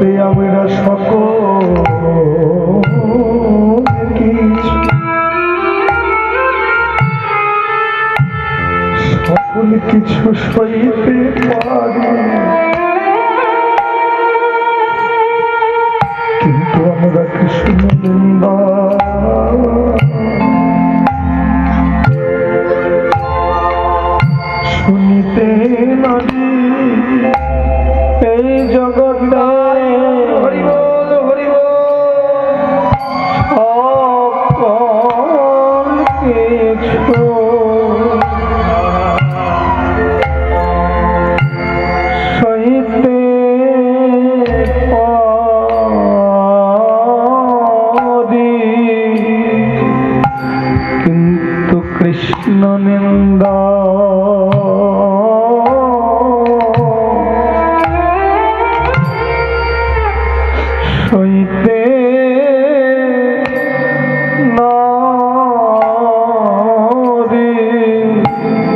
জগতে আমরা সকল কিছু সইতে পারি, কিন্তু আমরা কৃষ্ণ নিন্দা শুনিতে নারি। এই জগতে হরিবল হরিবল সকল কিছু সইতে পারি, কিন্তু কৃষ্ণ নিন্দা সইতে নারি।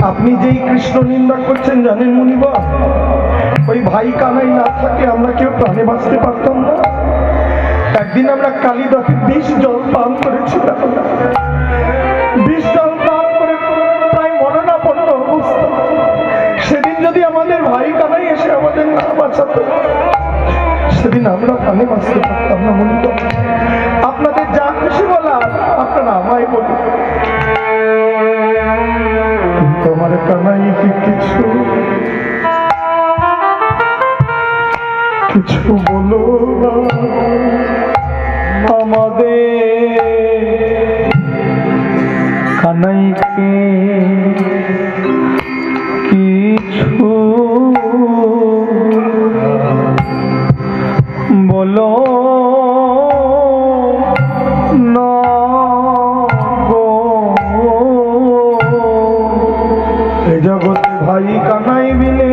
আপনি যেই কৃষ্ণ নিন্দা করছেন জানেন মুনিবর, ওই ভাই কানাই না থাকে আমরা কেউ প্রাণে বাঁচতে পারতাম না। একদিন আমরা কালিদাসের বিষ জল পান করেছিলাম, বিষ জল পান করে প্রায় মরণাপন্ন অবস্থা। সেদিন যদি আমাদের ভাই কানাই এসে আমাদের না বাঁচাতো, সেদিন আমরা প্রাণে বাঁচতে পারতাম না। মুনিবর, আপনাদের যা খুশি বলার আপনারা আমায় বলুন, কিন্তু আমার কানাই কি কিছু কিছু বলো না। আমাদের কানাইকে কিছু বলো না গো। এই জগতে ভাই কানাই বিলে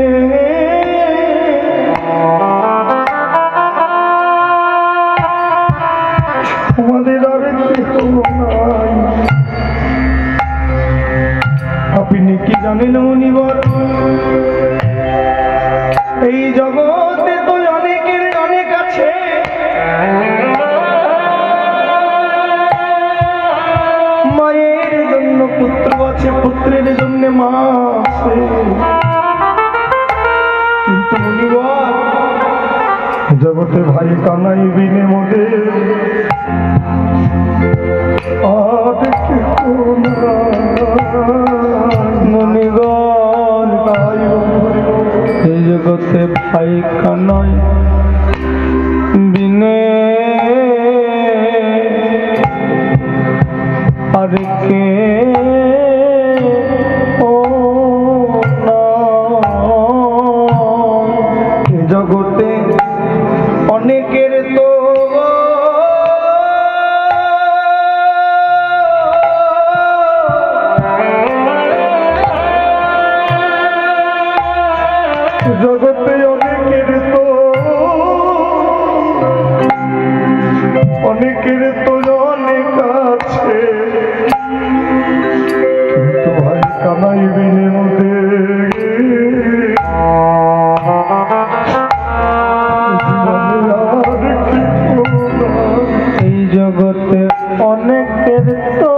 আমাদের আর কেউ নাই। আপনি কি জানেন মুনিবর, এই জগতে তো অনেকের অনেক আছে, মায়ের জন্য পুত্র আছে, পুত্রের জন্য মা আছে, কিন্তু মুনিবর জগতে ভাই কানাই বিনে মোদের আর কেউ মুনিগণ। এই জগতে ভাই কানাই বিনে আর কে ও জগতে অনেকের তো জগতে অনেকের তো অনেক আছে, কিন্তু ভাই কানাই বিনে মধ্যে এই জগতে অনেকের তো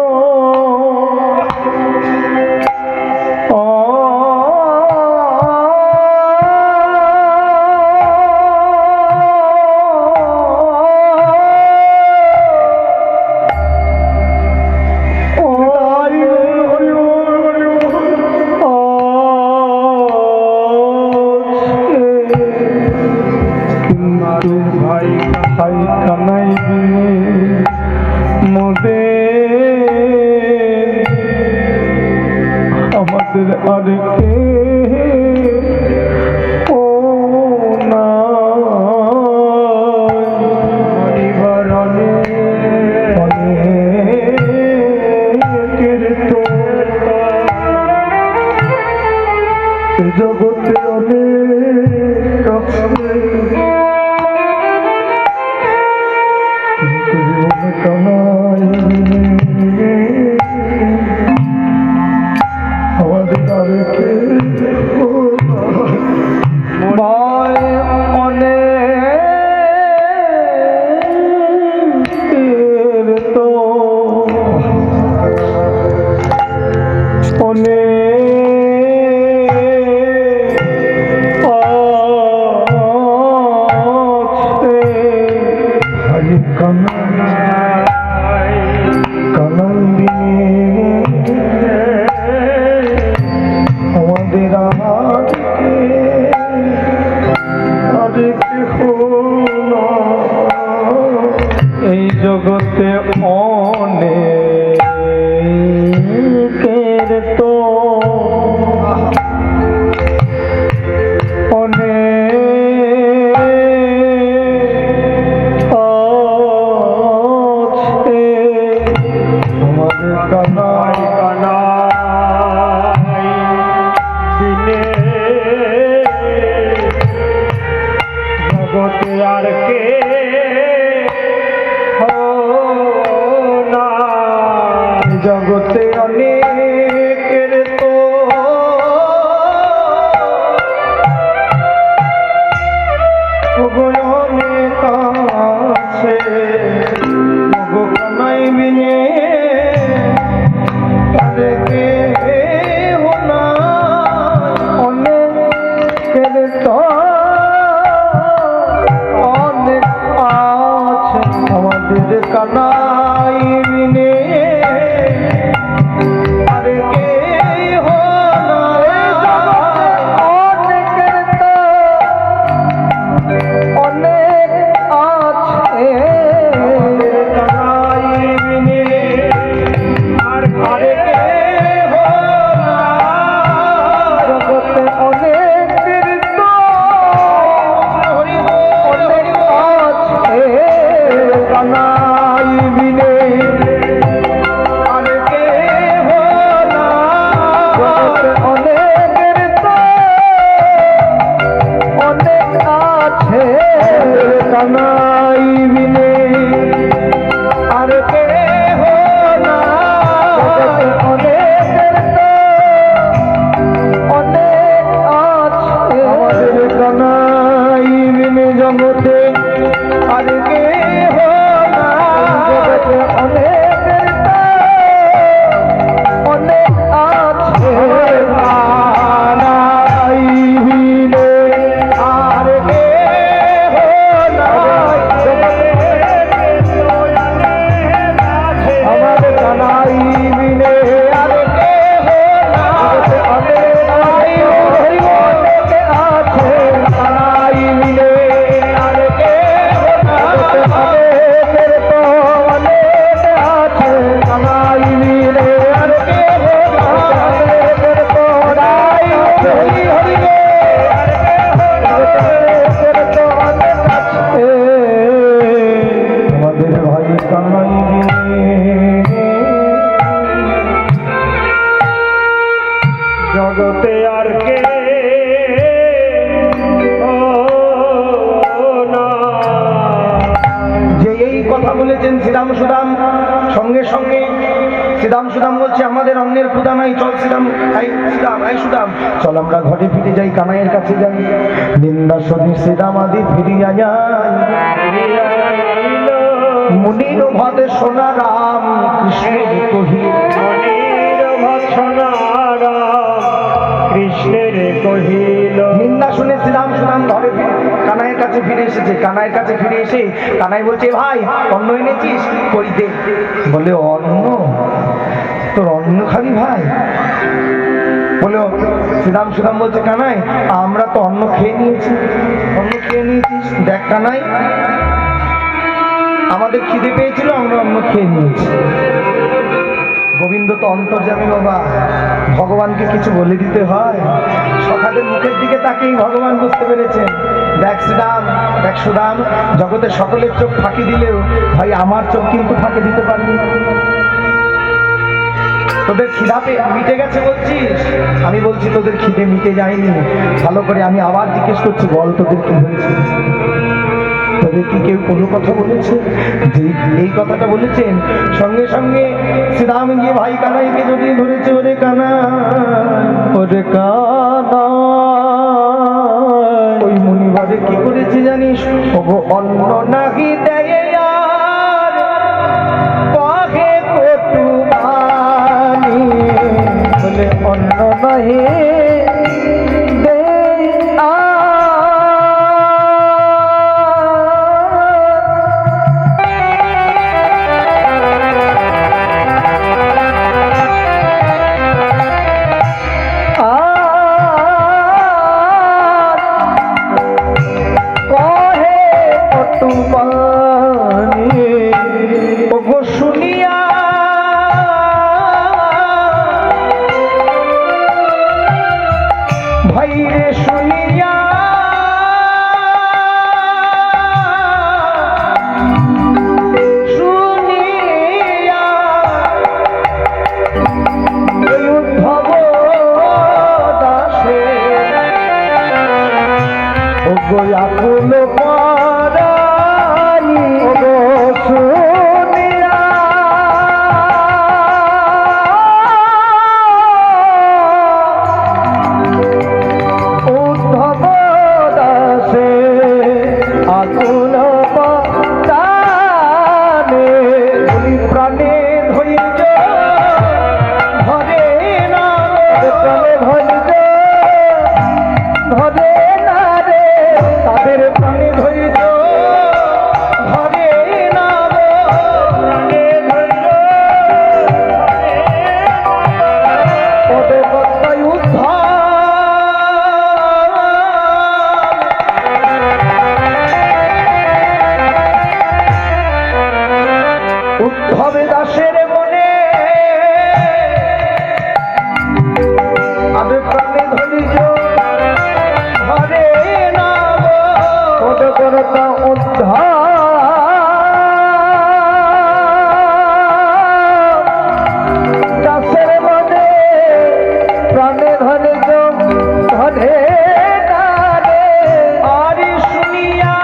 জগতে আর কে না, জগতে অনেকের তো অনেক আছে, কানাই বিনে তারে কে না, অনেকের তো অনেক আছে, আমাদের কানাই বিনে তারে কে না, অনেকের তো অনেক আছে, কানাই বিনে আর কে না, জগতে অনেকের তো অনেক আছে, কানাই বিনে আর কে না, জগতে অনেকের তো অনেক আছে, কানাই বিনে আর কে না, জগতে অনেকের তো অনেক আছে, আমাদের কানাই বিনে জগতে আর কে না, জগতে অনেকের তো অনেক আছে, কানাই বিনে আর কে না, আমার কানাই বিনে আর কে না, অনেকে আছে, কানাই বিনে আর কে না, অনেকের তো অনেক আছে, কানাই বিনে আর কে না, অনেকের তো নাই, হরি হরি রে, অনেকের তো অনেক আছে, আমাদের ভাই কানাই বিনে জগতে আর কে না। যে এই কথা বলেছেন শ্রীরাম সুদাম, সঙ্গে সঙ্গে শ্রীরাম সুদাম বলছে আমাদের অন্যের ক্ষুধা নাই, চল শ্রীরাম, আই সুদাম চল আমরা ঘরে ফিরে যাই, কানাইয়ের কাছে যাই, নিন্দা শুনি শ্রীরাম আদি ফিরিয়া যায়, মুনির ভাতে সোনা রাম কৃষ্ণ কহি, কৃষ্ণের কহিল, নিন্দা শুনে শ্রীরাম সুদাম ঘরে কানাইয়ের কাছে ফিরে এসেছে, কানাইয়ের কাছে ফিরে এসে কানাই বলছে ভাই অন্ন এনেছিস, করিতে বলে অন্ন, তোর অন্ন খাবি ভাই, বলে শ্রীরাম সুদাম বলছে কানাই আমরা তো অন্ন খেয়ে নিয়েছি, অন্ন খেয়ে নিয়েছিস, দেখ কানাই আমাদের খিদে পেয়েছিল আমরা অন্ন খেয়ে নিয়েছি, গোবিন্দ তো অন্তর্যামী বাবা, ভগবানকে কিছু বলে দিতে হয়, সখাদের মুখের দিকে তাকেই ভগবান বুঝতে পেরেছেন, দেখ শ্রীরাম দেখ সুদাম, জগতের সকলের চোখ ফাঁকি দিলেও ভাই আমার চোখ কিন্তু ফাঁকি দিতে পারবি, তোদের খিদাতে মিটে গেছে বলছিস, আমি বলছি তোদের খিদে মিটে যায়নি, ভালো করে আমি আবার জিজ্ঞেস করছি বল তোদের কি হয়েছে, তোদের কি কেউ কোনো কথা বলেছে, যে এই কথাটা বলেছেন সঙ্গে সঙ্গে শ্রীরাম গিয়ে ভাই কানাইকে যদি ধরেছে, ওরে কানা ওরে কানা, ওই মুনিবারে কি করেছে জানিস, ওগো অন্ন নাহি দেয় আর পাহে কটু বাণী, বলে অন্ন নাহি কহে কটু বাণী, আকুল পরানি গো শুনিয়া উদ্ধব দাসে আকুল পরানি প্রাণে ধৈর্য ধরে না প্রাণে ধৈর্য ধরে না রে তাদের প্রাণে ধৈর্য ধরে না রে প্রাণে ধৈর্য পদে পদ্মায় উদ্ধবে দাসের মনে আবে প্রাণে ধৈর্য ধরে না পদ করতা দাসের মনে প্রাণে ধৈর্য ধরে না রে আরে শুনিয়া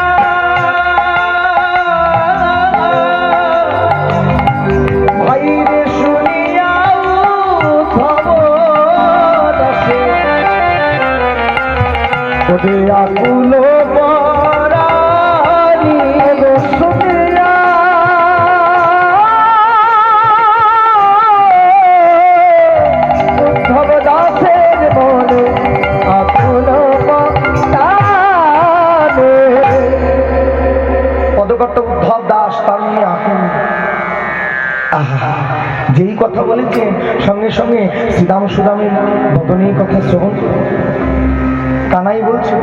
ভাইরে শুনিয়া উদ্ধব দাসে ওরে আকুল পরানি গো শুনিয়া উদ্ধব দাসের মনে আকুল পরানি পদকর্তা উদ্ধব দাস তার মনে আকুল। আহা, যেই কথা বলেছেন সঙ্গে সঙ্গে শ্রীদাম সুদামের বদনেই কথা শ্রবণ করুন। কানাই বলছে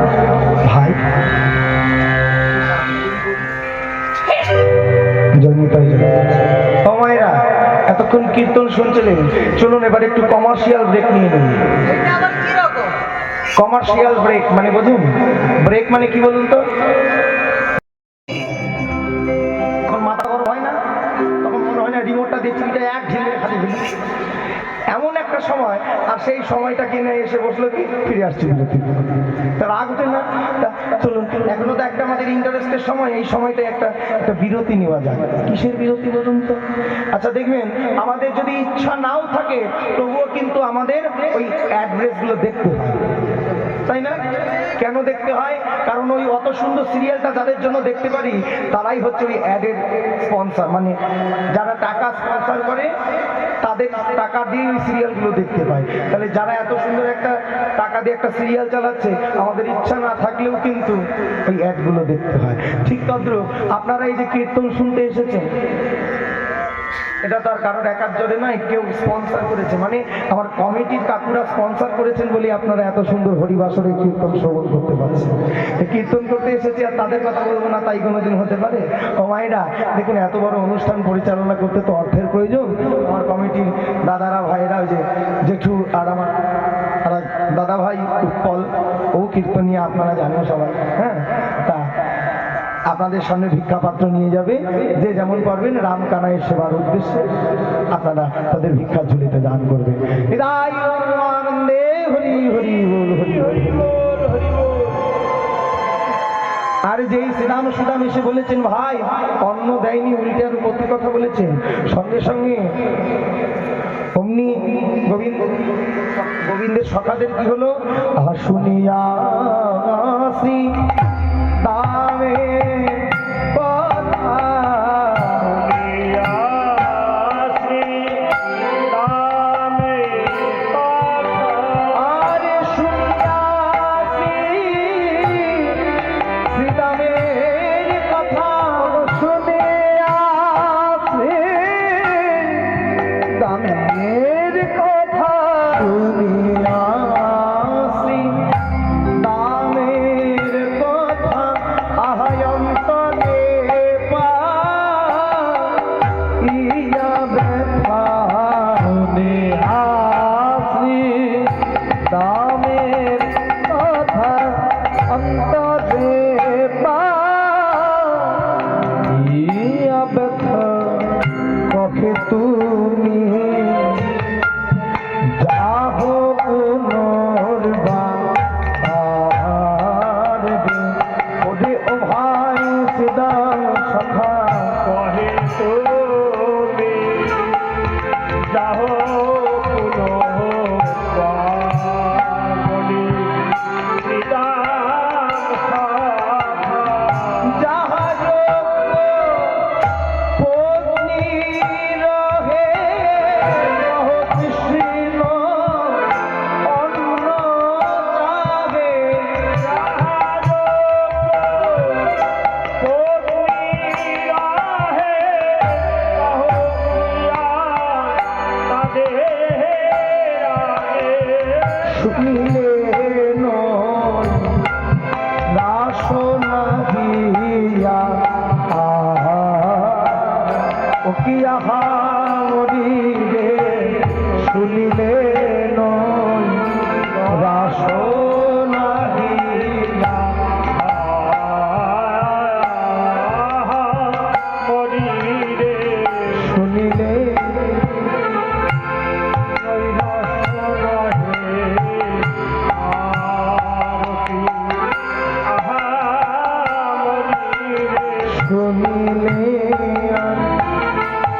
ভাই মায়েরা এতক্ষণ কীর্তন শুনছিলেন, চলুন এবার একটু কমার্শিয়াল ব্রেক নিয়ে নিন। কমার্শিয়াল ব্রেক মানে বুঝুন, ব্রেক মানে কি বলুন তো? তখন মাথা গরম হয় না, তখন মনে হয় না রিমোটটা দেখছি এক ঢিলে খালি এমন একটা সময়, আর সেই সময়টা কিনে এসে বসলো কি ফিরে আসছে বিরতি, তার রাগ উঠে না? চলুন এখনো তো একটা আমাদের ইন্টারেস্টের সময়, এই সময়টা একটা বিরতি নেওয়া যায়। কিসের বিরতি বলুন তো? আচ্ছা দেখবেন, আমাদের যদি ইচ্ছা নাও থাকে তবুও কিন্তু আমাদের ওই অ্যাড্রেসগুলো দেখতে হয়, তাই না? কেন দেখতে হয়? কারণ ওই অত সুন্দর সিরিয়ালটা যাদের জন্য দেখতে পারি তারাই হচ্ছে ওই অ্যাডের স্পন্সর, মানে যারা টাকা স্পন্সর করে তাদের টাকা দিয়ে ওই সিরিয়ালগুলো দেখতে পায়। তাহলে যারা এত সুন্দর একটা টাকা দিয়ে একটা সিরিয়াল চালাচ্ছে, আমাদের ইচ্ছা না থাকলেও কিন্তু ওই অ্যাডগুলো দেখতে হয়। ঠিক তদ্রুপ আপনারা এই যে কীর্তন শুনতে এসেছেন, এটা তো আর কারোর একার জোরে নয়, কেউ স্পন্সর করেছে, মানে আমার কমিটির কাকুরা স্পন্সর করেছেন বলে আপনারা এত সুন্দর হরিবাসরে কীর্তন শ্রবণ করতে পারছেন। কীর্তন করতে এসেছি আর তাদের কথা বলবো না, তাই কোনোদিন হতে পারে? ও মায়েরা দেখুন, এত বড় অনুষ্ঠান পরিচালনা করতে তো অর্থের প্রয়োজন। আমার কমিটির দাদারা ভাইয়েরা, ওই যে জেঠু আর আমার আর দাদা ভাই উৎপল, ও কীর্তনিয়া আপনারা জানেন সবাই, হ্যাঁ, তা আপনাদের সামনে ভিক্ষাপাত্র নিয়ে যাবে, যে যেমন পারবেন রাম কানাইয়ের সেবার উদ্দেশ্যে আপনারা তাদের ভিক্ষা ঝুলিতে দান করবেন। আর যেই শ্রীরাম সুদাম এসে বলেছেন ভাই অন্ন দেয়নি, উল্টার প্রতি কথা বলেছেন, সঙ্গে সঙ্গে অমনি গোবিন্দের সখাদের কি হলো? শুনিয়া দামে তুমি যাহো পুনর্বার আহা মরি রে শুনিলে নয় রাস নাহিয়া শুনিলে শুনিলে আর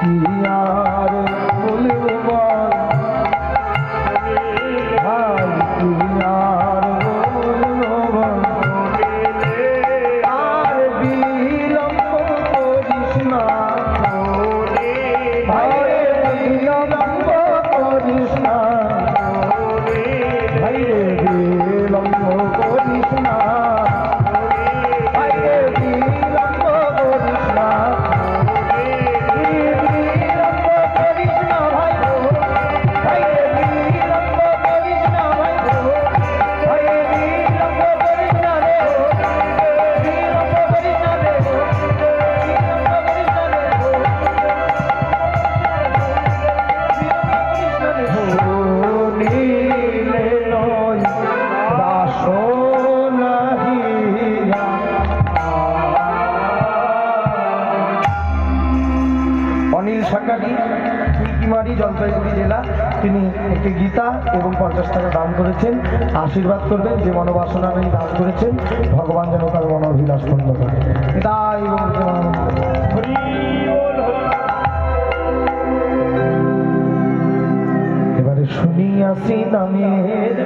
কি আর বলবো বল ভাই কি আর বলবো বল আর বিলম্ব করিস না ভাই বিলম্ব করিস না ভাই বিলম্ব করিস না ভাই বিলম্ব করিস না বিলম্ব করিস না ভাই ভাই বিলম্ব করিস না ভাই ভাই বিলম্ব করিস না রে বিলম্ব করিস না রে নীলে নয় রাস নাহিয়া অনিল সাকারি ফুলকিমারি জলপাইগুড়ি জেলা তিনি একটি গীতা এবং 50 টাকা দান করেছেন। আশীর্বাদ করবেন যে মনোবাসনা নেই দান করেছেন ভগবান যেন তার মনোভিলাস পূর্ণ করে। তাই এবারে শুনিয়াছি নামের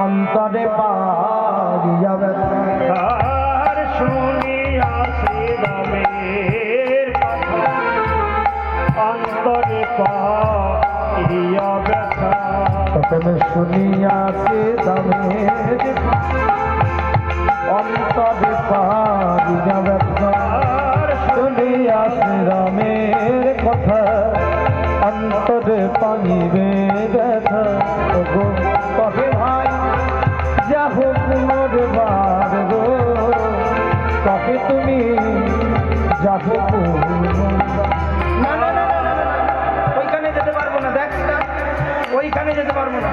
অন্তরে পারিয়া ব্যথা অন্তরে পাইয়া ব্যথা তখন শুনিয়াছে দামের অন্তরে পারিয়া ব্যথা শুনিয়াছে রামের কথা অন্তরে পানিবে ব্যথা ওগো তবে ভাই যাহ পুনর্বার গো তবে তুমি যাহ না না না না, না, না, না, ওইখানে যেতে পারবো না দেখ ওইখানে যেতে পারবো না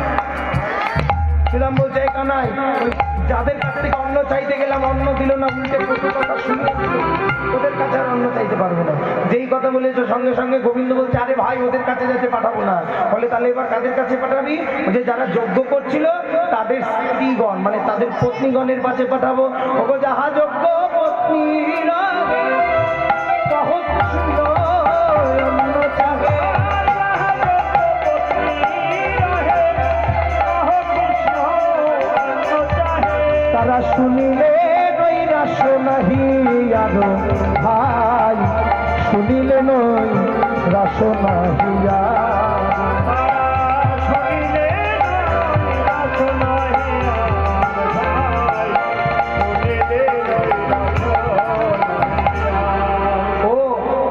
ছিলাম বলছে কানাই যাদের কাছ থেকে অন্ন চাইতে গেলাম অন্ন দিল না উল্টে কত কথা শুনে ওদের কাছে আর অন্ন চাইতে পারবো না যেই কথা বলেছো সঙ্গে সঙ্গে গোবিন্দ বলছে আরে ভাই ওদের কাছে যেতে পাঠাবো না বলে তাহলে এবার কাদের কাছে পাঠাবি যে যারা যজ্ঞ করছিল তাদের স্ত্রীগণ মানে তাদের পত্নীগণের কাছে পাঠাবো ওগো যাহা যজ্ঞ পত্নীরা বহুত সুন্দর অন্ন চাহে তারা শুনিলে নই রাস নাহিয়া ভাই শুনিলে নই রাস নাহিয়া ও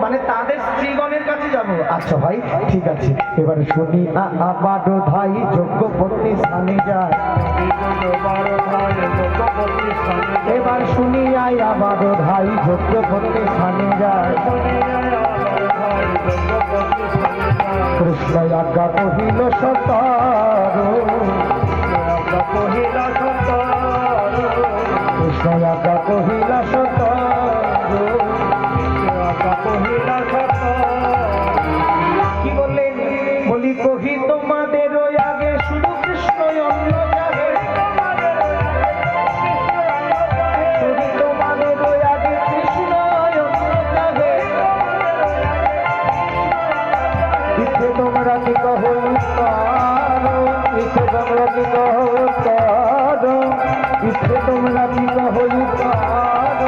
মানে তাদের স্ত্রীগণের কাছে যাবো আচ্ছা ভাই ঠিক আছে এবারে শুনি আবার ধাই যোগ্য পত্নী স্থানে যায় এবার শুনি আই আবার ধাই যোগ্য পত্নী স্থানে যায় কৃষ্ণ আজ্ঞা কহিল সতার কৃষ্ণ আজ্ঞা কহিল সতার কি বললেন বলি কহি তোমাদের আগে শুধু কৃষ্ণ অন্য যাবে শুধু তোমাদের আগে কৃষ্ণ অন্য যাবে ইচ্ছে তোমরা কি কহো তার ইচ্ছে তোমরা কি কহো তার ইচ্ছে তোমরা কি কহো তার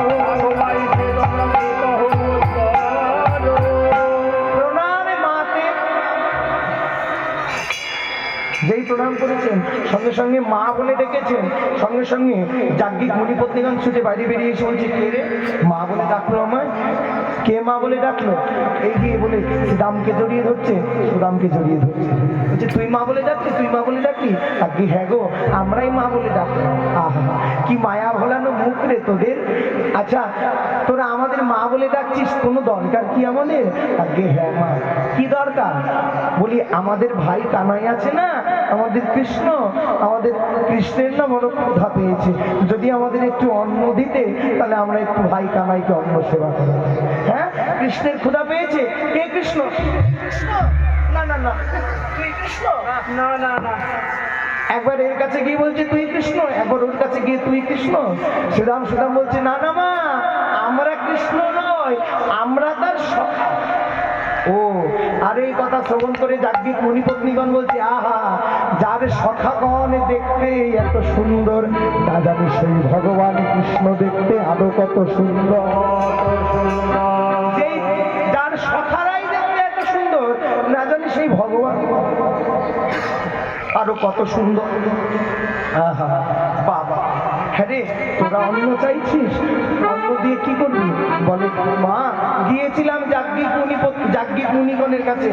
যেই প্রণাম করেছেন সঙ্গে সঙ্গে মা বলে ডেকেছেন। সঙ্গে সঙ্গে যাজ্ঞিক মুনিপত্নীগণ ছুটে বাইরে বেরিয়ে এসে বলছে, কে রে মা বলে ডাকলো আমায়? কে মা বলে ডাকলো? এই গিয়ে বলে সুদামকে জড়িয়ে ধরছে, সুদামকে জড়িয়ে ধরছে, বলছে তুই মা বলে ডাকলি, তুই মা বলে ডাকলি? আগে হ্যাঁ গো, আমরাই মা বলে ডাকলাম। আহা, কি মায়া ভোলানো মুখ রে তোদের। আচ্ছা, তোরা আমাদের মা বলে ডাকছিস, কোনো দরকার কি আমাদের? আগে হ্যাঁ মা। কি দরকার? বলি আমাদের ভাই কানাই আছে না, আমাদের কৃষ্ণ, আমাদের কৃষ্ণের না বড় ক্ষুধা পেয়েছে, যদি আমাদের একটু অন্ন দিতে তাহলে আমরা একটু ভাই কানাইকে অন্ন সেবা করব। হ্যাঁ, কৃষ্ণের ক্ষুধা পেয়েছে। কে কৃষ্ণ? কৃষ্ণ? না না না, তুই কৃষ্ণ? না না না। একবার এর কাছে গিয়ে বলছে তুই কৃষ্ণ, একবার ওর কাছে গিয়ে তুই কৃষ্ণ। সুদাম বলছে না না মা, আমরা কৃষ্ণ নয়, আমরা তার সখা। ও, আর এই কথা শ্রবণ করে যাজ্ঞিক মুনিপত্নীগণ বলছে, আহা, যার সখাগণ দেখতে এত সুন্দর, তা জানি সেই ভগবান কৃষ্ণ দেখতে আরো কত সুন্দর। যেই যার সখারাই দেখতে এত সুন্দর, না জানি সেই ভগবান আরো কত সুন্দর। আহা বাবা, হ্যাঁ রে, তোরা অন্ন চাইছিস, অন্ন দিয়ে কি করবি? বলে মা, গিয়েছিলাম যাজ্ঞিক মুনিগণের কাছে,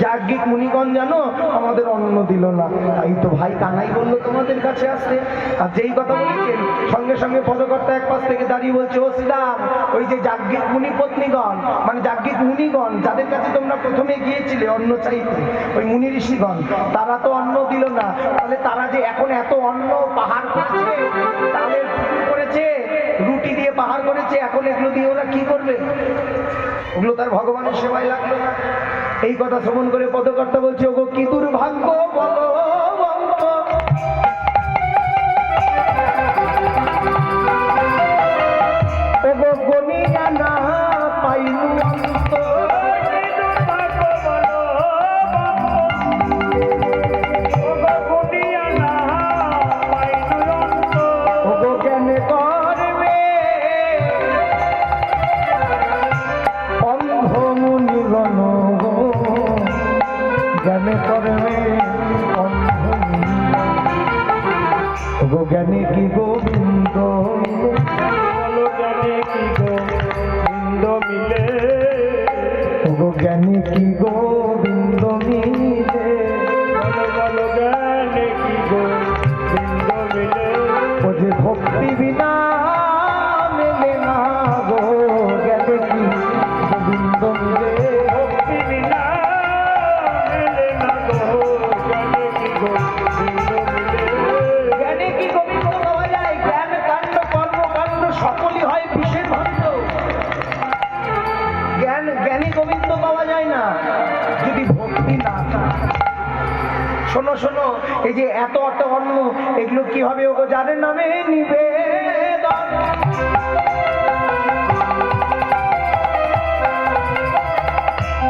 যাজ্ঞিক মুনিগণ জানো আমাদের অন্ন দিল না, তাই তো ভাই কানাই বললো তোমাদের কাছে আসতে। আর যেই কথা বলেছেন, সঙ্গে সঙ্গে পদকর্তা এক পাশ থেকে দাঁড়িয়ে বলছে, ও শ্রীরাম, ওই যে যাজ্ঞিক মুনিপত্নীগণ, মানে যাজ্ঞিক মুনিগণ যাদের কাছে তোমরা প্রথমে গিয়েছিলে অন্ন চাইতে, ওই মুনি ঋষিগণ, তারা তো অন্ন দিল না, তাহলে তারা যে এখন এত অন্ন পাহাড় করেছে, তাহলে করেছে, রুটি দিয়ে পাহাড় করেছে, এখন এগুলো দিয়ে ওরা কি করবে? ওগুলো তার ভগবানের সেবায় লাগলো না। এই কথা শ্রবণ করে পদকর্তা বলছে, ওগো কি দুর্ভাগ্য বলো বঙ্গ, ওগো গনিয়া না পাইলু অন্ত, ওগো জ্ঞানে করবে অন্ধ মুনিগণ, জ্ঞানে করবে অন্ধ মুনিগণ, ওগো জ্ঞানে কি গোবিন্দ, বলো জানে কি গোবিন্দ মিলে, ওগো জ্ঞানে কি গোবিন্দ মিলে, বলো জানে কি গোবিন্দ মিলে, ও যে ভক্তি বিনা মেলে না গো, জ্ঞানে কি গোবিন্দ মিলে, ভক্তি বিনা মেলে না গো, জানে কি গোবিন্দ মিলে। জ্ঞানে কি গোবিন্দ পাওয়া যায়? জ্ঞান কাণ্ড কর্মকাণ্ড সকলই হয় বিশেষ ভক্ত, জ্ঞানী গোবিন্দ পাওয়া যায় না যদি ভক্তি না থাকে। শোনো শোনো, এই যে এত অন্ন, এগুলো কি হবে? ওগো যার নামে নিবেদন,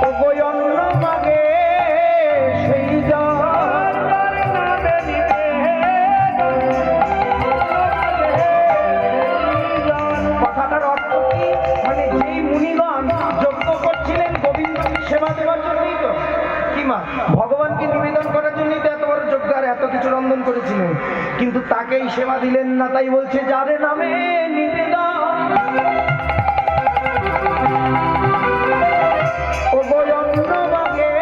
ওগো অন্ন মাগে সেই জন, নামে নিবেদন, কথাটার অর্থ কি? মানে যেই মুনিগণ যজ্ঞ করছিলেন গোবিন্দকে সেবা দেওয়ার জন্যই তো, কি মা, ভগবানকে নিবেদন করার জন্যই তো এত বড় যজ্ঞ আর এত কিছু রন্ধন করেছিলেন, কিন্তু তাকেই সেবা দিলেন না, তাই বলছে যারে নামে নিবেদন, ও গো অন্ন মাগে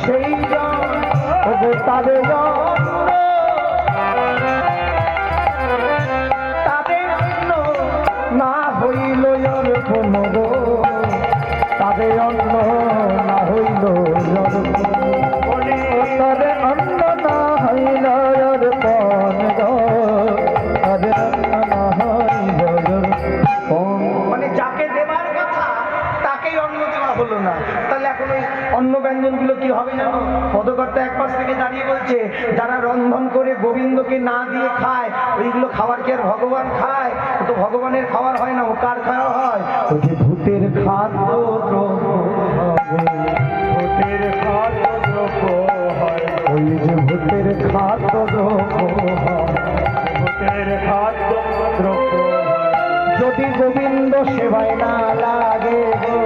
সেই জন, ও গো তাদের অন্ন, তাদের অন্ন না হইল অর্পণ গো, তাদের অন্ন না হইল অর্পণ, তাদের অন্ন না হইল অর্পণ গো, তাদের অন্ন না হইল অর্পণ। মানে যাকে দেবার কথা তাকেই অন্ন দেওয়া হলো না, তাহলে এখন ওই অন্ন ব্যঞ্জন গুলো কি হবে জানো? পদকর্তা এক পাশ থেকে দাঁড়িয়ে বলছে, যারা রন্ধন করে গোবিন্দকে না দিয়ে খায়, ওইগুলো খাবার কি আর ভগবান খায়? ও তো ভগবানের খাবার হয় না, ও কার খাওয়া হয়? ওই যে ভূতের খাদ্য দ্রব্য হবে, ভূতের খাদ্য দ্রব্য হয়, ওই যে ভূতের খাদ্য দ্রব্য হয়, ভূতের খাদ্য দ্রব্য হয়, যদি গোবিন্দ সেবায় না লাগে গো,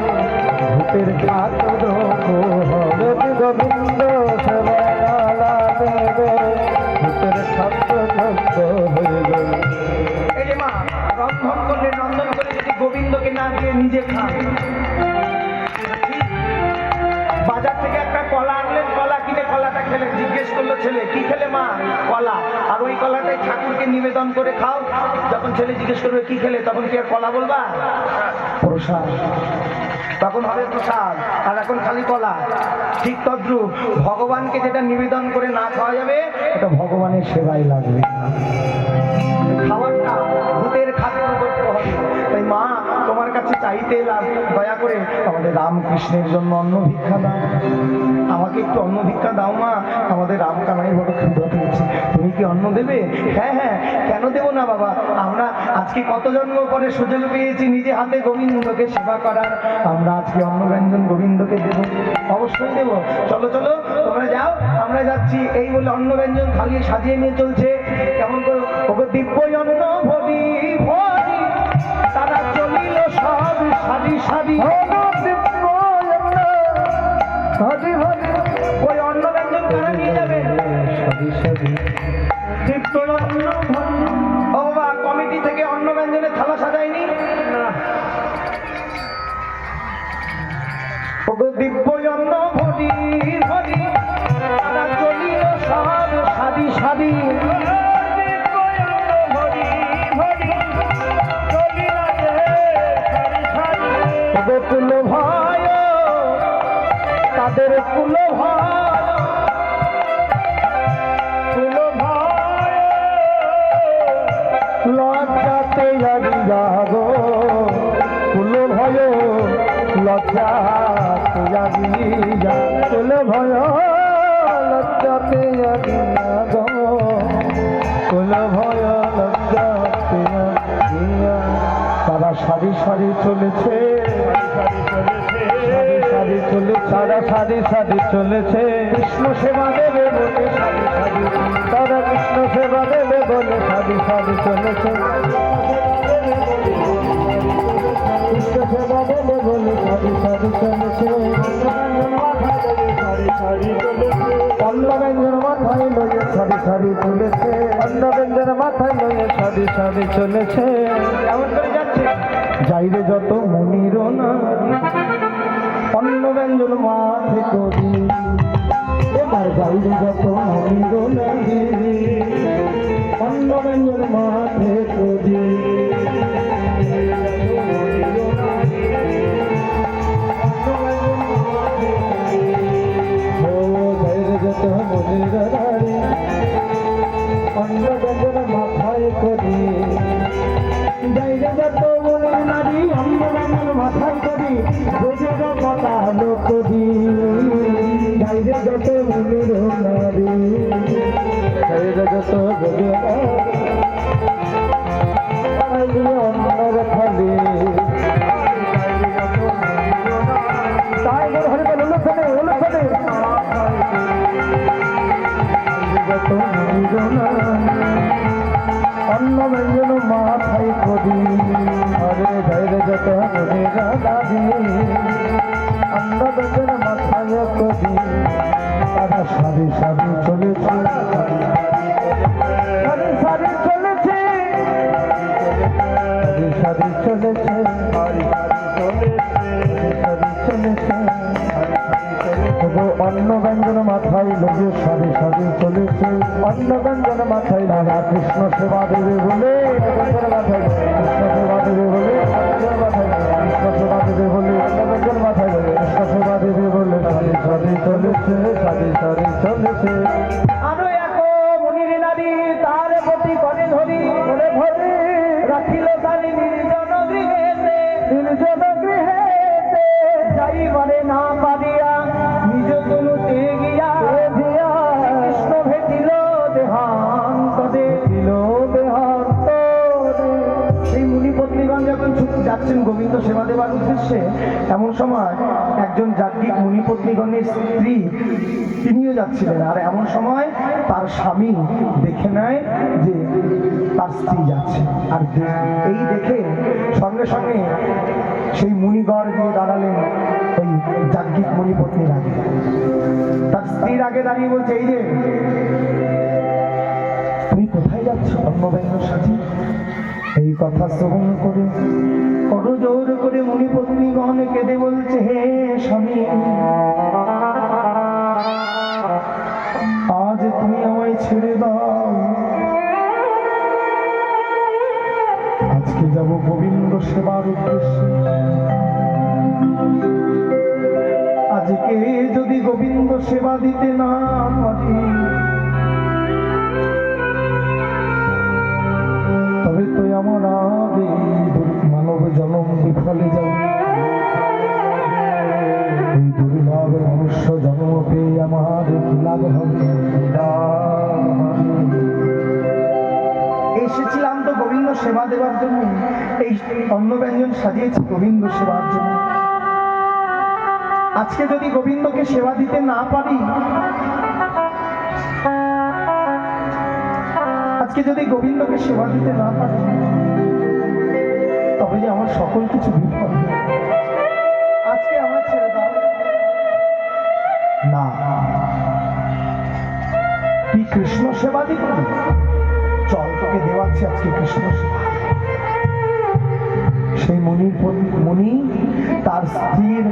ভূতের খাদ্য দ্রব্য হয়, যদি গোবিন্দ সেবায় না লাগে গো, কলাটাই ঠাকুরকে নিবেদন করে খাও। যখন ছেলে জিজ্ঞেস করবে কি খেলে, তখন কি আর কলা বলবা? প্রসাদ, তখন হবে প্রসাদ। আর এখন খালি কলা। ঠিক তদ্রূপ ভগবানকে যেটা নিবেদন করে না খাওয়া যাবে, এটা ভগবানের সেবায় লাগবে। খাবারটা ভূতের খাদ্য করতে হবে। তাই মা, তোমার কাছে চাইতে এলাম, দয়া করে আমাদের রামকৃষ্ণের জন্য অন্ন ভিক্ষা দাও। আমাকে একটু অন্ন ভিক্ষা দাও মা, আমাদের রাম কানাই বড় ক্ষুধা পেয়েছে। তুমি কি অন্ন দেবে? হ্যাঁ হ্যাঁ, কেন দেবো না বাবা। আমরা আজকে কত জন্ম পরে সুযোগ পেয়েছি নিজে হাতে গোবিন্দকে সেবা করার। আমরা আজকে অন্ন ব্যঞ্জন গোবিন্দকে দেবো, অবশ্যই দেবো। চলো চলো, তোমরা যাও, আমরা যাচ্ছি। এই বলে অন্ন ব্যঞ্জন থালিয়ে সাজিয়ে নিয়ে চলছে। কেমন করে ওকে দিব্য অন্ন ভরি ভরি, তারা চলিল সব সারি সারি। ওই অন্ন ব্যঞ্জন কারা নিয়ে যাবে? ও বাবা, কমিটি থেকে অন্ন ব্যঞ্জনের থালা সাজায়নি? ওগো দিব্য অন্ন ভরি ভরি, তারা চলিল সব সারি সারি। কুল ভয় তাদের কুল ভয়, কুল ভয় লজ্জাতে জাগো, কুল ভয় লজ্জাতে জাগিয়া, কুল ভয় লজ্জাতে জাগো, কুল ভয় লজ্জাতে জাগিয়া। তারা সারি সারি চলেছে, তারা সারি সারি চলেছে, কৃষ্ণ সেবা দেবে বলে সারি সারি, তারা কৃষ্ণ সেবা দেবে বলে সারি সারি চলেছে, কৃষ্ণ সেবা দেবে বলে সারি সারি চলেছে। অন্ন ব্যঞ্জন মাথায় লয়ে সারি সারি চলেছে, অন্ন ব্যঞ্জন মাথায় লয়ে সারি সারি চলেছে। এমন করে যাচ্ছে, যাইরে যত মনির না অন্ন ব্যঞ্জন মাথে করি, এবার যাইরে যত মনির নাহি অন্ন ব্যঞ্জন মাথে করি। যত মনির নারী অন্ন ব্যঞ্জন মাথায় করি, যাইরে যত মনির নারী অন্ন ব্যঞ্জন মাথায় করি, রোজের কথা লোকরি। যাইরে যত মনির নারী, যাইরে যত অন্নর খালি, তাই হরে বল অনুষ্ঠানে অনুষ্ঠানে যত মনির অন্ন ব্যঞ্জন মাথায় করি, হরে যাইরে যত মনির নারী অন্ন ব্যঞ্জন মাথায় করি। তারা সারি সারি চলেছে, সারি সারি চলেছে, সারি সারি চলেছে, সারি সারি চলেছে। অন্ন ব্যঞ্জন মাথায় লোকে সারি সারি চলেছে, অন্ন ব্যঞ্জন মাথায় রাধা কৃষ্ণ সেবা দেবে বলে, মাথায় কৃষ্ণ সেবা দেবে বলে, মাথায় কৃষ্ণ সেবা দেবে বলে, অন্ন ব্যঞ্জন মাথায় কৃষ্ণ সেবা দেবে বলে সারি সারি চলেছে, সারি সারি চলেছে। আরো এক মনির নারী তার প্রতি করে ধরি, করে ধরে রাখিল তালি নির্জন গৃহেতে, নির্জন গৃহেতে যাইবারে না পারিয়া নিজ তনুতে গিয়া, কৃষ্ণ ভেটিল দেহান্ত দে, দিল দেহান্ত দে। সেই মুনিপত্নীগণ যখন যাচ্ছেন গোবিন্দ সেবা দেবার উদ্দেশ্যে, এমন সময় একজন যাজ্ঞিক মুনিপত্নীগণের স্ত্রী তিনিও যাচ্ছিলেন। আর এমন সময় তার স্বামী দেখে নেয় যে তার স্ত্রী যাচ্ছে, আর এই দেখে সঙ্গে সঙ্গে সেই মুনিগড় গিয়ে দাঁড়ালেন ওই যাজ্ঞিক মুনিপত্নীর আগে। তার স্ত্রীর আগে দাঁড়িয়ে বলছে, এই যে তুমি কোথায় যাচ্ছ অন্ন ব্যঞ্জন সাথী? এই কথা শ্রবণ করে কত জোর করে মুনিপত্নীগণ কেঁদে বলছে, হে স্বামী, আজ তুমি আমায় ছেড়ে দাও, আজকে যাব গোবিন্দ সেবার উদ্দেশ্যে। আজকে যদি গোবিন্দ সেবা দিতে না পারি, তবে তো আমার আগে মানব জন্ম বিফলে যাবে। এই দুর্লভ মনুষ্য জন্ম পেয়ে আমার কি লাভ হবে? এসেছিলাম তো গোবিন্দ সেবা দেওয়ার জন্য, এই অন্ন ব্যঞ্জন সাজিয়েছি গোবিন্দ সেবার জন্য। আজকে যদি গোবিন্দকে সেবা দিতে না পারি, আজকে যদি গোবিন্দকে সেবা দিতে না পারি, তবে যে আমার সকল কিছু বিফল। আজকে আমার ছেড়ে দাও না, তুই কৃষ্ণ সেবা দিবি, চল তোকে দেওয়াচ্ছে আজকে কৃষ্ণ সেবা। সেই মুনি তার স্ত্রীর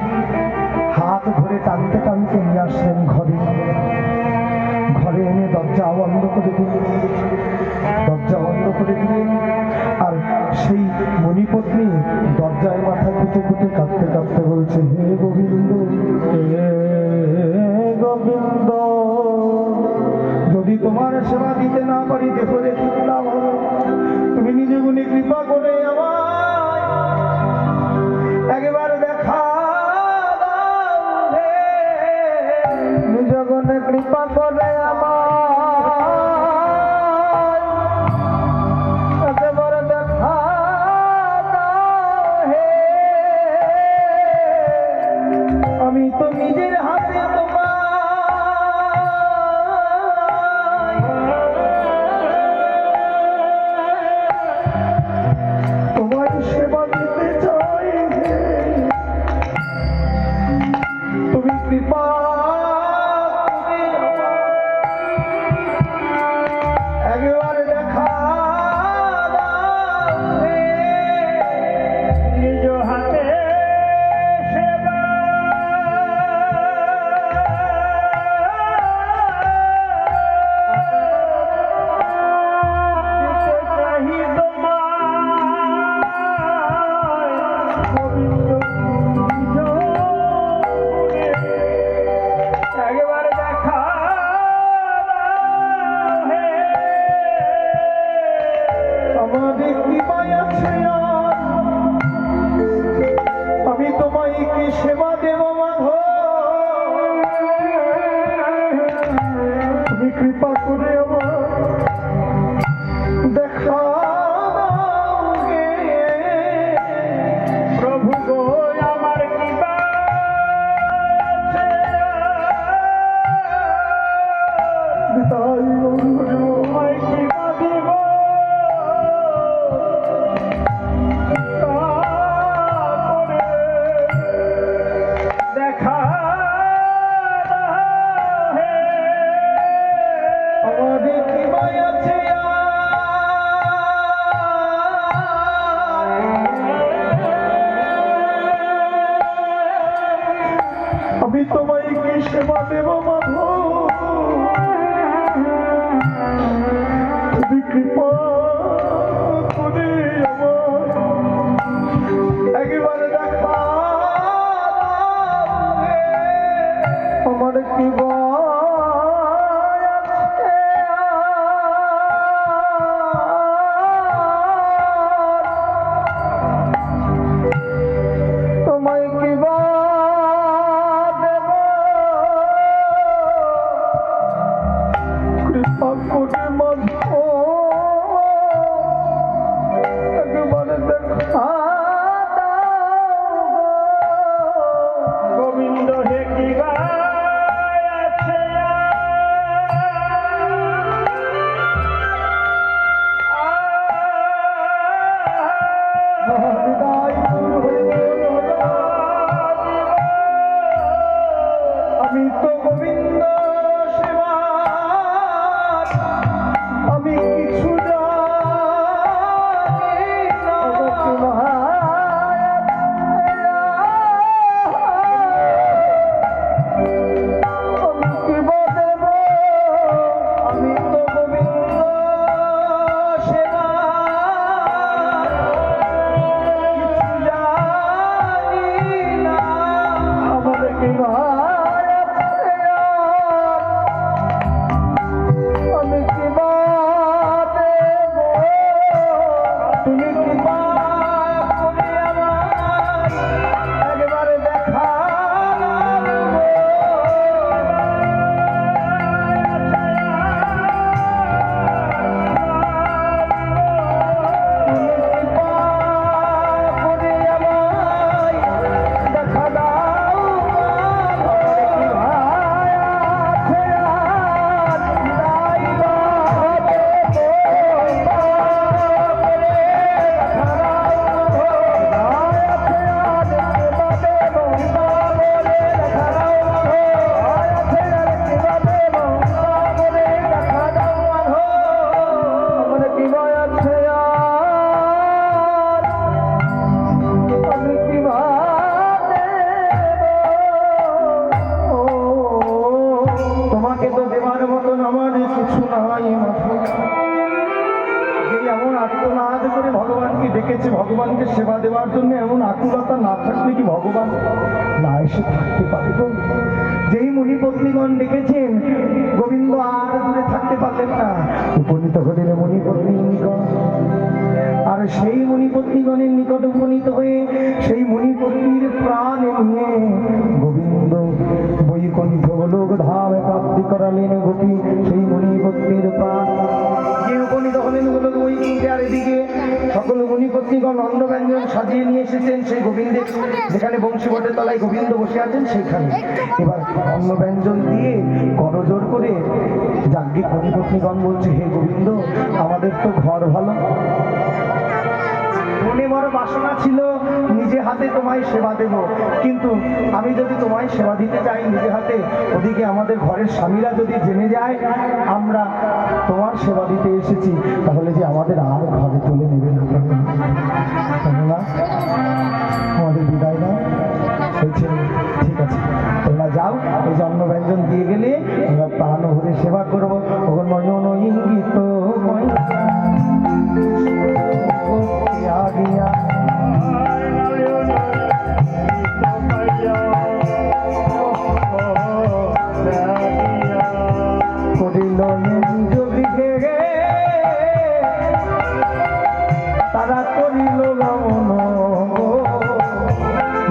হাত ধরে টানতে টানতে নিয়ে আসলেন ঘরে। ঘরে এনে দরজা বন্ধ করে দিলেন, দরজা বন্ধ করে দিলেন। আর সেই মণিপত্নী দরজায় মাথা কুটে কুটে কাঁদতে কাঁদতে বলছে, হে গোবিন্দ, হে গোবিন্দ, যদি তোমার সেবা দিতে না পারি দেহ রেখে দিলাম, তুমি নিজে গুণে কৃপা করে আমার একেবারে দেখা দাও হে, নিজ গুণে কৃপা করে আমার একেবারে দেখা দাও হে। আমি তো নিজের হাতে ভক্তকে ডেকেছে ভগবানকে সেবা দেওয়ার জন্য, এমন আকুলতা না থাকলে কি ভগবান না এসে থাকতে পারে গো? যেই মুনি পত্নীগণ ডেকেছেন, গোবিন্দ আর দূরে থাকতে পারলেন না, উপনীত হলেন মুনি পত্নীগণ। আর সেই মুনিপত্নীগণের নিকট উপনীত হয়ে সেই মুনিপত্নীর প্রাণ নিয়ে গোবিন্দ বৈকুণ্ঠ গোলক ধামে প্রাপ্তি করালেন গোপী সেই মুনিপত্নীর প্রাণ। যে উপনীত হলেন গোলক বৈকুণ্ঠে, আর এদিকে সকল মুনিপত্নীগণ অন্ন ব্যঞ্জন সাজিয়ে নিয়ে এসেছেন সেই গোবিন্দের, যেখানে বংশীবটের তলায় গোবিন্দ বসে আছেন সেইখানে। এবার অন্ন ব্যঞ্জন দিয়ে করজোর করে যাজ্ঞিক মুনিপত্নীগণ বলছে, হে গোবিন্দ, আমাদের তো ঘর ভালো, মনে বড় বাসনা ছিল নিজে হাতে তোমায় সেবা দেব, কিন্তু আমি যদি তোমায় সেবা দিতে চাই নিজে হাতে, ওদিকে আমাদের ঘরের স্বামীরা যদি জেনে যায় আমরা তোমার সেবা দিতে এসেছি, তাহলে যে আমাদের আর ঘরে তুলে নেবে না, আমাদের বিদায় না বলছে। ঠিক আছে, তোমরা যাও, এই জন্য ব্যঞ্জন দিয়ে গেলে আমরা প্রাণ ভরে সেবা করবো। নয়ন ইঙ্গিত গিয়া করিল নিজ গৃহে, তারা করিল গমন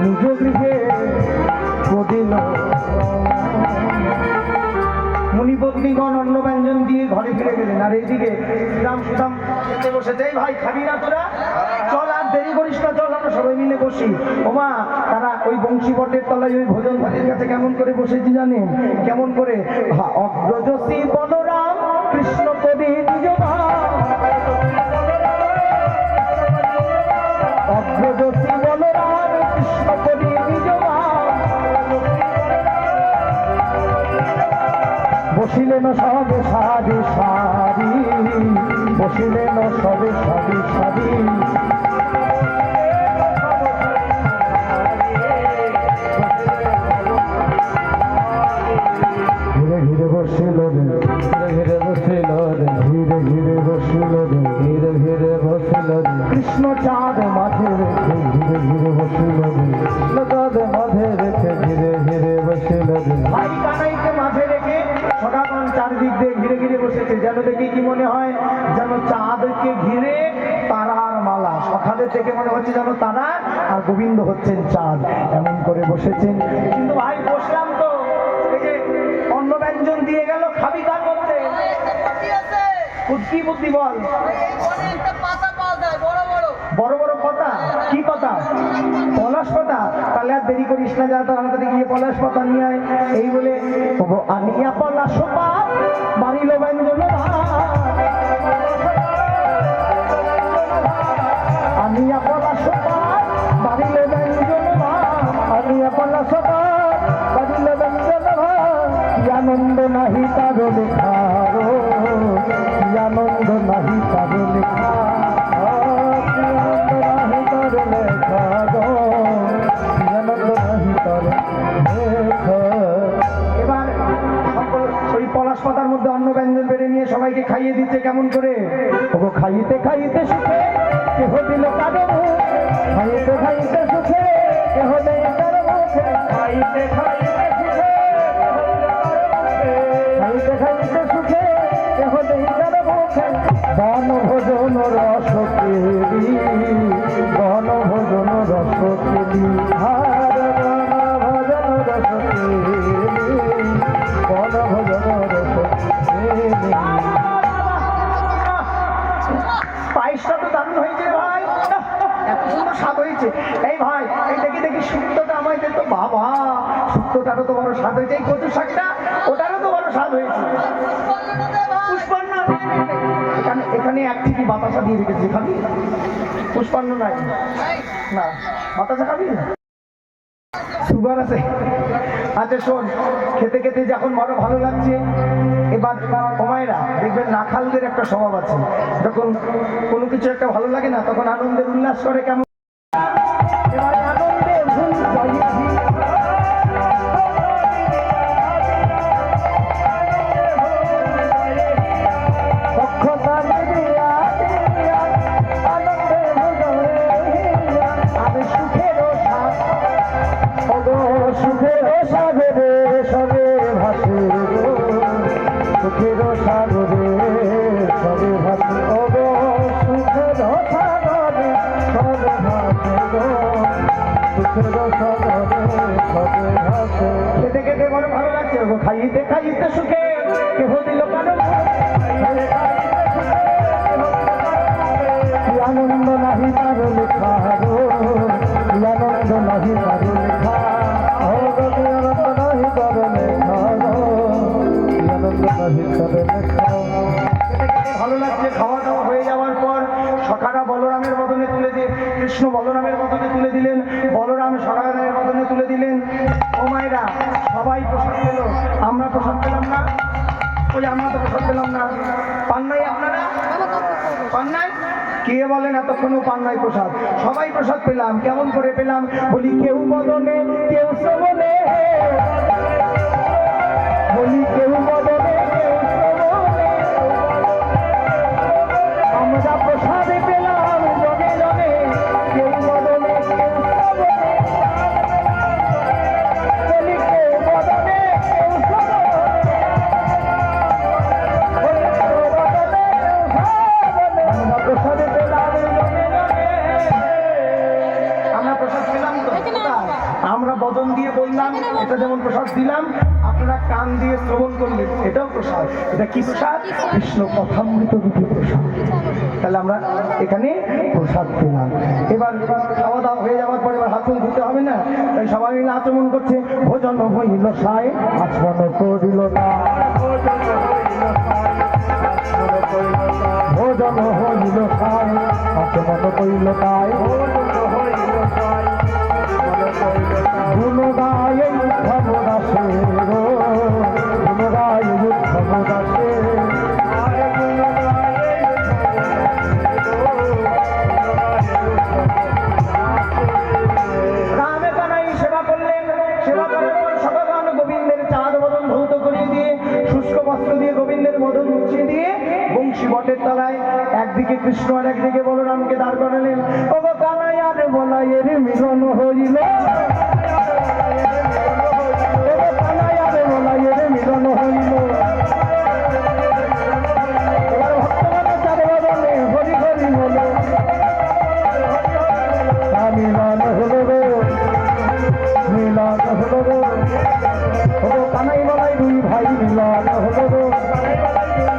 নিজ গৃহে করিল। মুনিপত্নীগণ অন্ন ব্যঞ্জন দিয়ে ঘরে ফিরে গেলেন, আর এইদিকে শ্রীরাম সুদাম খেতে বসেছে। ভাই খাবি না তোরা? চল, আর দেরি করিস না, চল আমরা সবাই মিলে বসি। ওমা, তারা ওই বংশীবটের তলায় ওই ভোজন ভাতির কাছে কেমন করে বসেছি জানেন? কেমন করে? অগ্রজসী বলরাম কৃষ্ণ কবি নিজ অগ্রজসী বলরাম কৃষ্ণ কবি নিজ বসিলেন সবে সারি সারি, বসিলেন সবে সারি সারি, ধীরে ধীরে বসিল রে, ধীরে বসিল রে, ধীরে ধীরে বসিল রে, ধীরে ধীরে বসিল রে, কৃষ্ণ চাঁদ মাঝে রেখে ধীরে ধীরে বসিল রে, চাঁদ মাঝে রেখে ধীরে ধীরে বসিল রে। ভাই কানাইকে মাঝে রেখে সদাগণ চারদিক দিয়ে ঘিরে ঘিরে বসেছে, যেন দেখি কি মনে হয় যেন চাঁদকে ঘিরে তারার মালা, সখাদের থেকে মনে হচ্ছে যেন তারা আর গোবিন্দ হচ্ছেন চাঁদ, এমন করে বসেছেন। কিন্তু ভাই বসলাম তো, এই যে অন্ন ব্যঞ্জন দিয়ে গেল, খাবি কার মধ্যে? কি বুদ্ধি বল? বড় বড় পাতা, কি পাতা? পলাশ পাতা। তাহলে আর দেরি করিস না, যা তাড়াতাড়ি গিয়ে পলাশ পাতা নিয়ে আয়। এই বলে আনিয়া পলাশ পাত বাড়িল ব্যঞ্জন আনিয়া পলাশ পাত বাড়িল ব্যঞ্জন আনিয়া পলাশ পাত বাড়িল ব্যঞ্জন। কি আনন্দ নাহি তার লেখারো, কি আনন্দ নাহি তার লেখা, এবার ওই পলাশ পাতার মধ্যে অন্ন ব্যঞ্জন বেড়ে নিয়ে সবাইকে খাইয়ে দিচ্ছে। কেমন করে? ওগো খাইতে খাইতে সুখে কেহ দিল কারো মুখ, খাইতে খাইতে সুখে কেহ দেয় কারো মুখে, খাইতে খাইতে সুখে খাইতে খাইতে সুখে কেহ দেয় কারো মুখে। বন ভোজন রস কেলি, বন ভোজন রস কেলি, হার বন ভোজন রস কেলি, বন ভোজন রস কেলি। পায়েসটা তো দারুণ হয়েছে ভাই, এত সুন্দর স্বাদ হয়েছে। এই ভাই, এই দেখি দেখি শুক্তোটা আমায় দে তো। বাবা, শুক্তোটারও তো বড় স্বাদ হয়েছে। এই কচু শাকটা, ওটারও তো বড় স্বাদ হয়েছে। পুষ্পান্ন, এখানে এক থেকে বাতাসা দিয়ে রেখেছি, খাবি? পুষ্পান্ন নাই না, বাতাসা খাবি? সুগার আছে। আচ্ছা শোন, খেতে খেতে যখন বড় ভালো লাগছে, এবার কমায়রা দেখবেন রাখালদের একটা স্বভাব আছে, যখন কোনো কিছু একটা ভালো লাগে না তখন আনন্দের উল্লাস করে। কেমন? এবার আনন্দে ভুল দক্ষতা আনন্দে ভুল গো খাইতে খাইতে সুখে কেহ দিল কারণ আনন্দ নাহি তার লেখা গো আনন্দ নাহি তার লেখা আনন্দ নাহি তার লেখা আনন্দ নাহি তার লেখা। ভালো লাগছে। খাওয়া দাওয়া হয়ে যাওয়ার পর সখারা বলরামের বদনে তুলে দিয়ে কৃষ্ণ বলরামের বদনে তুলে দিলেন, বলরাম সখাদের বদনে তুলে দিলেন। ও মায়েরা সবাই প্রসাদ পেল, আমরা প্রসাদ পেলাম না। ওই আমরা তো প্রসাদ পেলাম না। পান নাই আপনারা? পান নাই? কে বলেন এতক্ষণও পান নাই প্রসাদ? সবাই প্রসাদ পেলাম। কেমন করে পেলাম? বলি কেউ বদনে কেউ শ্রবণে, বলি কেউ বদনে কেউ শ্রবণে, আমরা প্রসাদ পেলাম জনে জনে, কেউ বদনে কেউ শ্রবণে, বলি কেউ বদনে কেউ শ্রবণে, বলি কেউ বদনে কেউ শ্রবণে, আমরা প্রসাদ পেলাম জনে জনে। আমরা প্রসাদ পেলাম তো কোথায়? আমরা বদন দিয়ে বললাম, এটা যেমন প্রসাদ দিলাম, আপনারা কান দিয়ে শ্রবণ করলেন, এটাও প্রসাদ। এটা কি প্রসাদ? কৃষ্ণ কথামৃত রূপে প্রসাদ। তাহলে আমরা এখানে প্রসাদ পেলাম। এবার খাওয়া দাওয়া হয়ে যাওয়ার পরে এবার হাত মুখ ধুতে হবে না, তাই সবাই মিলে আচমন করছে। ভোজন হইল সায় আচমন করিল না, ভোজন হইল সায় আচমন করিল তাই, গুণগায় উদ্ধব দাসে গো, গুণগায় উদ্ধব দাসে, রামে কানাই সেবা করলেন। সেবা করার পর সকাল গোবিন্দের চাঁদ বদন ধৌত করিয়ে দিয়ে শুষ্ক বস্ত্র দিয়ে গোবিন্দের বদন মুছিয়ে দিয়ে বংশী বটের তলায় একদিকে কৃষ্ণ আর একদিকে বলরামকে দাঁড় করালেন। ও গো কানাই আর বলাইয়ের মিলন হইল, মিলন হইল। এবার ভক্তগণ চার বদনে হরি হরি বল, মিলন হলো গো, মিলন হলো গো, কানাই বলাই দুই ভাই মিলন হলো গো।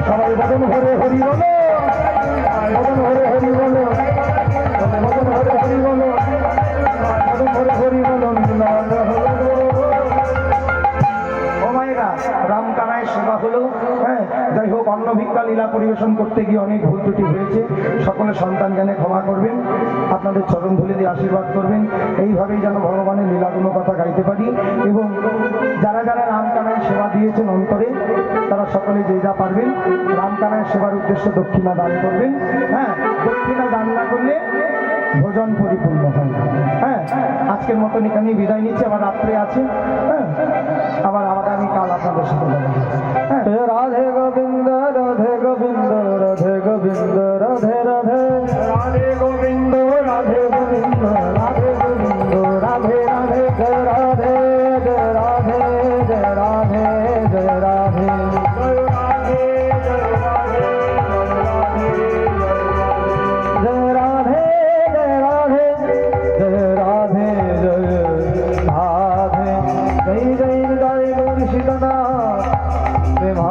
সবাই বদন ভরে হরি বলো, বদন ভরে হরি বলো, বদন ভরে হরি বলো, বদন ভরে হরি বলো, মিলন হলো গো। রাম কানায় সেবা হলো। হ্যাঁ, যাই হোক, অন্ন ভিক্ষা লীলা পরিবেশন করতে গিয়ে অনেক ভুল ত্রুটি হয়েছে। সকলে সন্তান জ্ঞানে ক্ষমা করবেন, আপনাদের চরণ ধুলে দিয়ে আশীর্বাদ করবেন। এইভাবেই যেন ভগবানের লীলাগুলো কথা গাইতে পারি। এবং যারা যারা রাম কানায় সেবা দিয়েছেন অন্তরে, তারা সকলে যে যা পারবেন রাম কানায় সেবার উদ্দেশ্যে দক্ষিণা দান করবেন। হ্যাঁ, দক্ষিণা দান না করলে ভোজন পরিপূর্ণ হয়। হ্যাঁ, আজকের মতন এখানেই বিদায় নিচ্ছি। আবার রাত্রে আছে। হ্যাঁ, আবার আগামীকাল আপনাদের সাথে বলবো। হ্যাঁ, রাধে গোবিন্দ রাধে গোবিন্দ রাধে গোবিন্দ রাধে রাধে, রাধে গোবিন্দ রাধে গোবিন্দ রাধে গোবিন্দ রাধে রাধে, জয় রাধে জয় রাধে জয় রাধে জয় রাধে, জয় রাধে জয় রাধে জয় রাধে, জয় রাধে জয় রাধে জয় রাধে, জয় জয় জয় গৌর সীতানাথ প্রেমা।